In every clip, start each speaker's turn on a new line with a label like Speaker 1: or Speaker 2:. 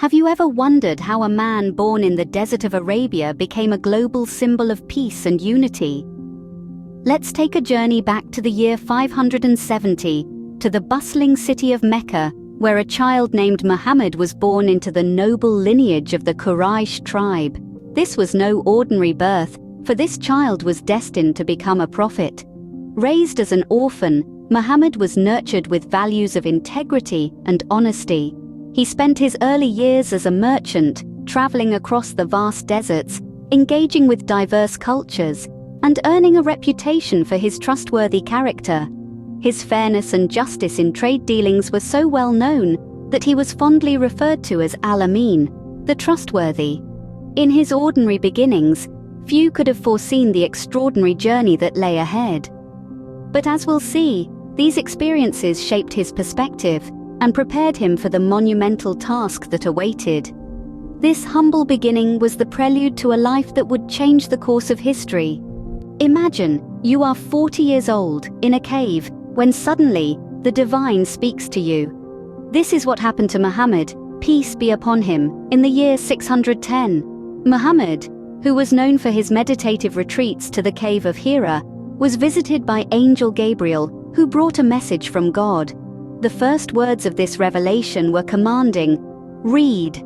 Speaker 1: Have you ever wondered how a man born in the desert of Arabia became a global symbol of peace and unity? Let's take a journey back to the year 570, to the bustling city of Mecca, where a child named Muhammad was born into the noble lineage of the Quraysh tribe. This was no ordinary birth, for this child was destined to become a prophet. Raised as an orphan, Muhammad was nurtured with values of integrity and honesty. He spent his early years as a merchant, traveling across the vast deserts, engaging with diverse cultures, and earning a reputation for his trustworthy character. His fairness and justice in trade dealings were so well known that he was fondly referred to as Al-Amin, the trustworthy. In his ordinary beginnings, few could have foreseen the extraordinary journey that lay ahead. But as we'll see, these experiences shaped his perspective and prepared him for the monumental task that awaited. This humble beginning was the prelude to a life that would change the course of history. Imagine you are 40 years old, in a cave, when suddenly the divine speaks to you. This is what happened to Muhammad, peace be upon him, in the year 610. Muhammad, who was known for his meditative retreats to the cave of Hira, was visited by Angel Gabriel, who brought a message from God. The first words of this revelation were commanding, "Read."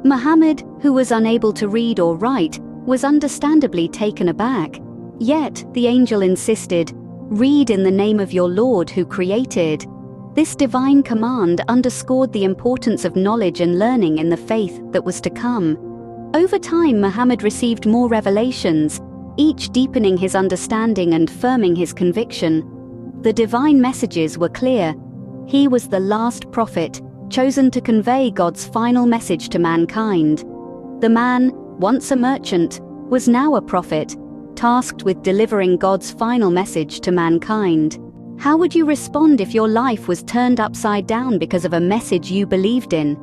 Speaker 1: Muhammad, who was unable to read or write, was understandably taken aback. Yet, the angel insisted, "Read in the name of your Lord who created." This divine command underscored the importance of knowledge and learning in the faith that was to come. Over time, Muhammad received more revelations, each deepening his understanding and firming his conviction. The divine messages were clear. He was the last prophet, chosen to convey God's final message to mankind. The man, once a merchant, was now a prophet, tasked with delivering God's final message to mankind. How would you respond if your life was turned upside down because of a message you believed in?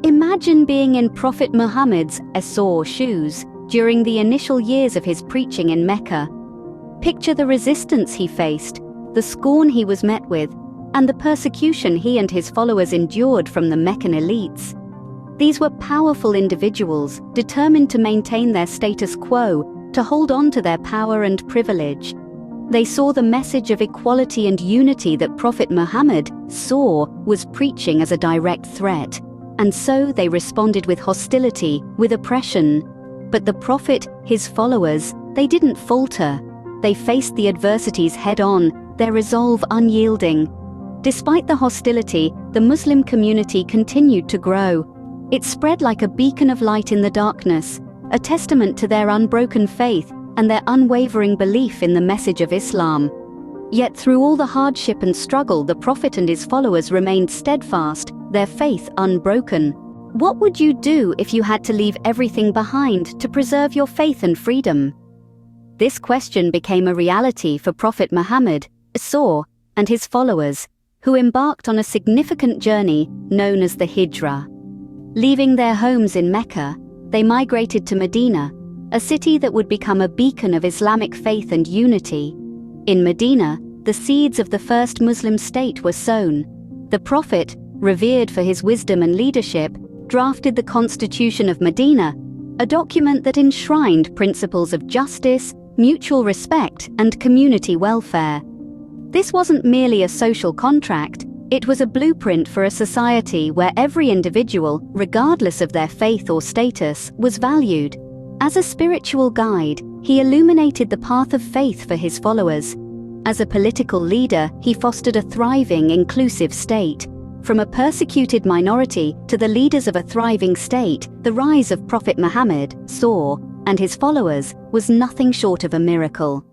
Speaker 1: Imagine being in Prophet Muhammad's S.A.W. shoes during the initial years of his preaching in Mecca. Picture the resistance he faced, the scorn he was met with, and the persecution he and his followers endured from the Meccan elites. These were powerful individuals, determined to maintain their status quo, to hold on to their power and privilege. They saw the message of equality and unity that Prophet Muhammad was preaching as a direct threat, and so they responded with hostility, with oppression. But the Prophet, his followers, they didn't falter. They faced the adversities head-on, their resolve unyielding. Despite the hostility, the Muslim community continued to grow. It spread like a beacon of light in the darkness, a testament to their unbroken faith and their unwavering belief in the message of Islam. Yet through all the hardship and struggle, the Prophet and his followers remained steadfast, their faith unbroken. What would you do if you had to leave everything behind to preserve your faith and freedom? This question became a reality for Prophet Muhammad, S.A.W., and his followers, who embarked on a significant journey known as the Hijrah. Leaving their homes in Mecca, they migrated to Medina, a city that would become a beacon of Islamic faith and unity. In Medina, the seeds of the first Muslim state were sown. The Prophet, revered for his wisdom and leadership, drafted the Constitution of Medina, a document that enshrined principles of justice, mutual respect, and community welfare. This wasn't merely a social contract, it was a blueprint for a society where every individual, regardless of their faith or status, was valued. As a spiritual guide, he illuminated the path of faith for his followers. As a political leader, he fostered a thriving, inclusive state. From a persecuted minority to the leaders of a thriving state, the rise of Prophet Muhammad, S.A.W., and his followers was nothing short of a miracle.